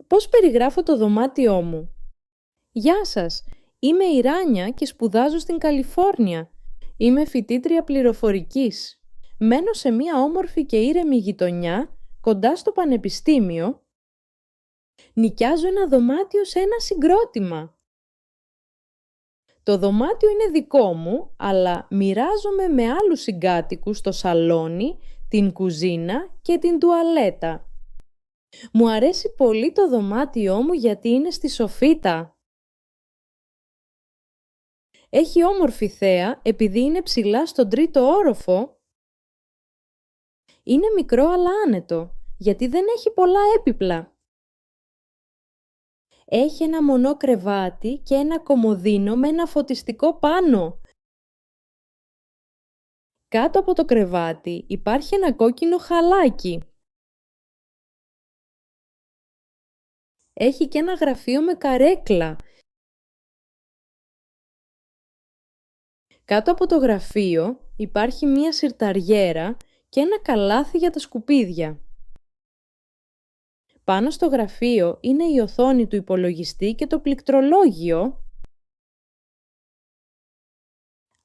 πώς περιγράφω το δωμάτιό μου. Γεια σας, είμαι η Ράνια και σπουδάζω στην Καλιφόρνια. Είμαι φοιτήτρια πληροφορικής. Μένω σε μια όμορφη και ήρεμη γειτονιά, κοντά στο πανεπιστήμιο. Νοικιάζω ένα δωμάτιο σε ένα συγκρότημα. Το δωμάτιο είναι δικό μου, αλλά μοιράζομαι με άλλους συγκάτοικους το σαλόνι, την κουζίνα και την τουαλέτα. Μου αρέσει πολύ το δωμάτιό μου γιατί είναι στη σοφίτα. Έχει όμορφη θέα επειδή είναι ψηλά στον τρίτο όροφο. Είναι μικρό αλλά άνετο, γιατί δεν έχει πολλά έπιπλα. Έχει ένα μονό κρεβάτι και ένα κομοδίνο με ένα φωτιστικό πάνω. Κάτω από το κρεβάτι υπάρχει ένα κόκκινο χαλάκι. Έχει και ένα γραφείο με καρέκλα. Κάτω από το γραφείο υπάρχει μία συρταριέρα και ένα καλάθι για τα σκουπίδια. Πάνω στο γραφείο είναι η οθόνη του υπολογιστή και το πληκτρολόγιο.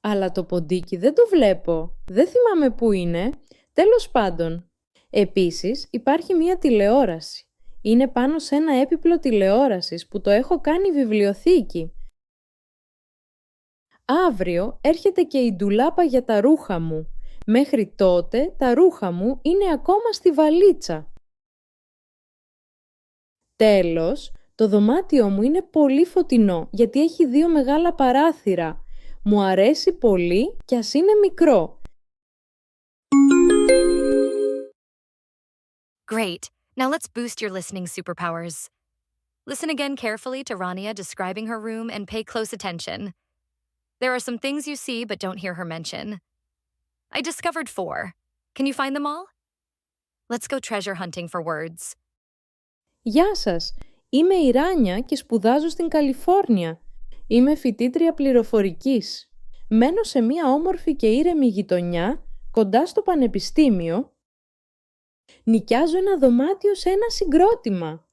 Αλλά το ποντίκι δεν το βλέπω. Δεν θυμάμαι πού είναι. Τέλος πάντων. Επίσης υπάρχει μία τηλεόραση. Είναι πάνω σε ένα έπιπλο τηλεόρασης που το έχω κάνει βιβλιοθήκη. Αύριο έρχεται και η ντουλάπα για τα ρούχα μου. Μέχρι τότε τα ρούχα μου είναι ακόμα στη βαλίτσα. Τέλος, το δωμάτιό μου είναι πολύ φωτεινό γιατί έχει 2 μεγάλα παράθυρα. Μου αρέσει πολύ κι ας είναι μικρό. Great. Now let's boost your listening superpowers. Listen again carefully to Rania describing her room and pay close attention. There are some things you see but don't hear her mention. I discovered 4. Can you find them all? Let's go treasure hunting for words. Γεια σας, είμαι η Ράνια και σπουδάζω στην Καλιφόρνια. Είμαι φοιτήτρια πληροφορικής. Μένω σε μια όμορφη και ήρεμη γειτονιά, κοντά στο πανεπιστήμιο. Νοικιάζω ένα δωμάτιο σε ένα συγκρότημα.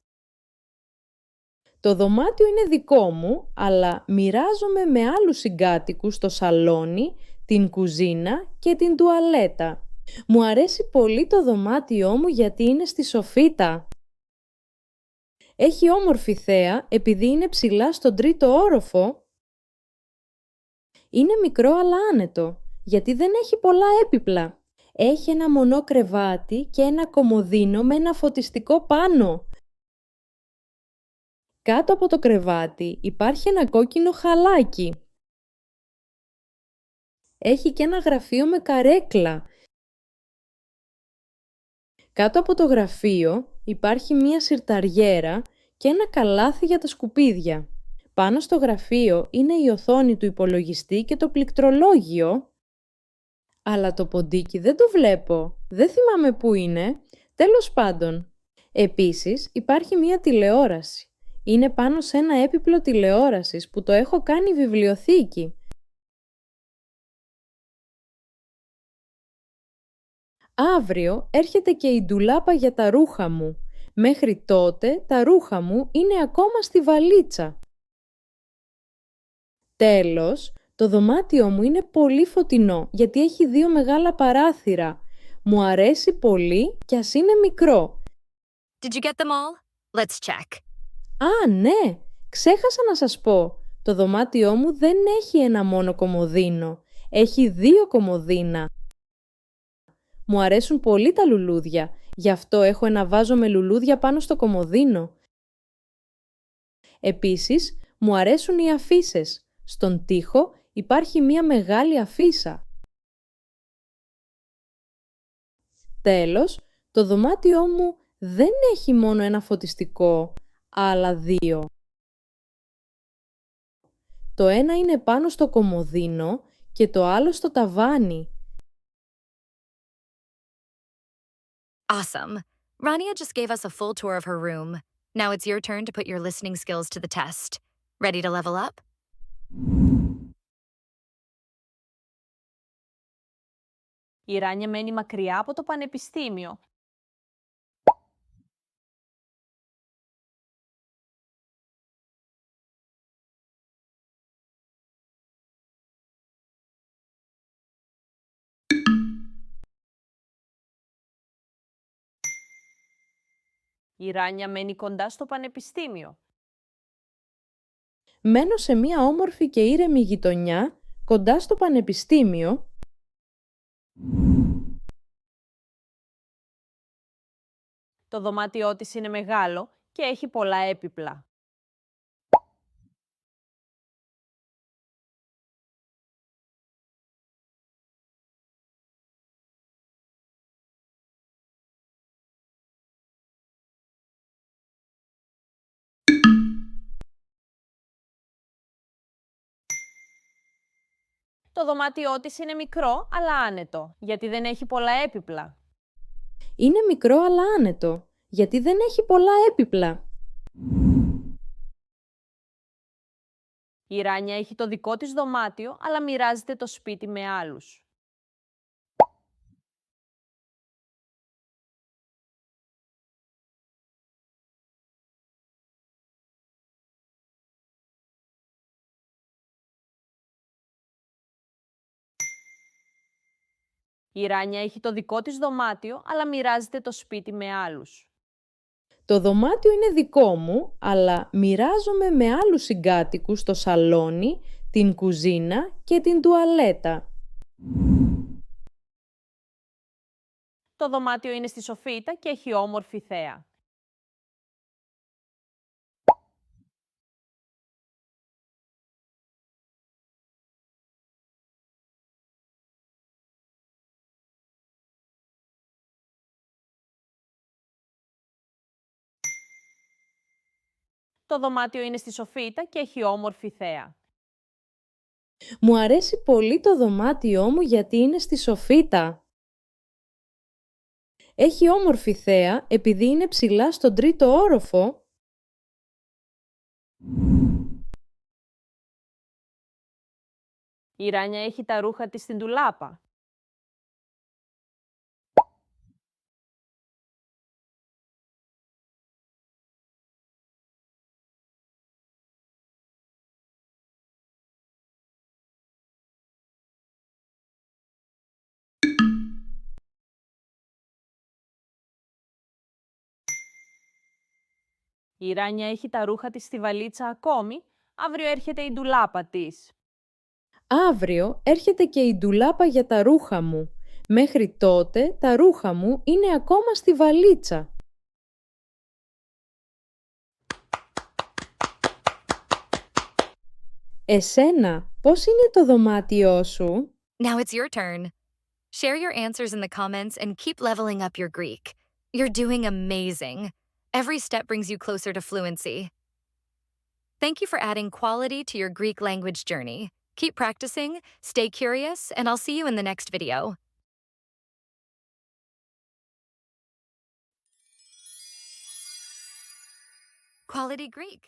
Το δωμάτιο είναι δικό μου, αλλά μοιράζομαι με άλλους συγκάτοικους το σαλόνι, την κουζίνα και την τουαλέτα. Μου αρέσει πολύ το δωμάτιό μου γιατί είναι στη σοφίτα. Έχει όμορφη θέα επειδή είναι ψηλά στον τρίτο όροφο. Είναι μικρό αλλά άνετο, γιατί δεν έχει πολλά έπιπλα. Έχει ένα μονό κρεβάτι και ένα κομοδίνο με ένα φωτιστικό πάνω. Κάτω από το κρεβάτι υπάρχει ένα κόκκινο χαλάκι. Έχει και ένα γραφείο με καρέκλα. Κάτω από το γραφείο υπάρχει μία συρταριέρα και ένα καλάθι για τα σκουπίδια. Πάνω στο γραφείο είναι η οθόνη του υπολογιστή και το πληκτρολόγιο. Αλλά το ποντίκι δεν το βλέπω. Δεν θυμάμαι πού είναι. Τέλος πάντων. Επίσης υπάρχει μία τηλεόραση. Είναι πάνω σε ένα έπιπλο τηλεόρασης που το έχω κάνει βιβλιοθήκη. Αύριο έρχεται και η ντουλάπα για τα ρούχα μου. Μέχρι τότε τα ρούχα μου είναι ακόμα στη βαλίτσα. Τέλος, το δωμάτιό μου είναι πολύ φωτεινό γιατί έχει 2 μεγάλα παράθυρα. Μου αρέσει πολύ κι ας είναι μικρό. Did you get them all? Let's check. Α, ναι! Ξέχασα να σας πω. Το δωμάτιό μου δεν έχει ένα μόνο κομοδίνο. Έχει 2 κομοδίνα. Μου αρέσουν πολύ τα λουλούδια. Γι' αυτό έχω ένα βάζο με λουλούδια πάνω στο κομοδίνο. Επίσης, μου αρέσουν οι αφίσες. Στον τοίχο υπάρχει μία μεγάλη αφίσα. Τέλος, το δωμάτιό μου δεν έχει μόνο ένα φωτιστικό, αλλά 2. Το ένα είναι πάνω στο κομοδίνο και το άλλο στο ταβάνι. Awesome. Rania just gave us a full tour of her room. Now it's your turn to put your listening skills to the test. Ready to level up? Η Ράνια μένει μακριά από το πανεπιστήμιο. Η Ράνια μένει κοντά στο πανεπιστήμιο. Μένω σε μια όμορφη και ήρεμη γειτονιά, κοντά στο πανεπιστήμιο. Το δωμάτιό της είναι μεγάλο και έχει πολλά έπιπλα. Το δωμάτιό της είναι μικρό, αλλά άνετο, γιατί δεν έχει πολλά έπιπλα. Είναι μικρό αλλά άνετο, γιατί δεν έχει πολλά έπιπλα. Η Ράνια έχει το δικό της δωμάτιο, αλλά μοιράζεται το σπίτι με άλλους. Η Ράνια έχει το δικό της δωμάτιο, αλλά μοιράζεται το σπίτι με άλλους. Το δωμάτιο είναι δικό μου, αλλά μοιράζομαι με άλλους συγκάτοικους το σαλόνι, την κουζίνα και την τουαλέτα. Το δωμάτιο είναι στη σοφίτα και έχει όμορφη θέα. Το δωμάτιο είναι στη σοφίτα και έχει όμορφη θέα. Μου αρέσει πολύ το δωμάτιό μου γιατί είναι στη σοφίτα. Έχει όμορφη θέα επειδή είναι ψηλά στον 3ο όροφο. Η Ράνια έχει τα ρούχα της στην ντουλάπα. Η Ράνια έχει τα ρούχα της στη βαλίτσα ακόμη. Αύριο έρχεται η ντουλάπα της. Αύριο έρχεται και η ντουλάπα για τα ρούχα μου. Μέχρι τότε τα ρούχα μου είναι ακόμα στη βαλίτσα. Εσένα, πώς είναι το δωμάτιό σου? Now it's your turn. Share your answers in the comments and keep leveling up your Greek. You're doing amazing. Every step brings you closer to fluency. Thank you for adding quality to your Greek language journey. Keep practicing, stay curious, and I'll see you in the next video. Quality Greek.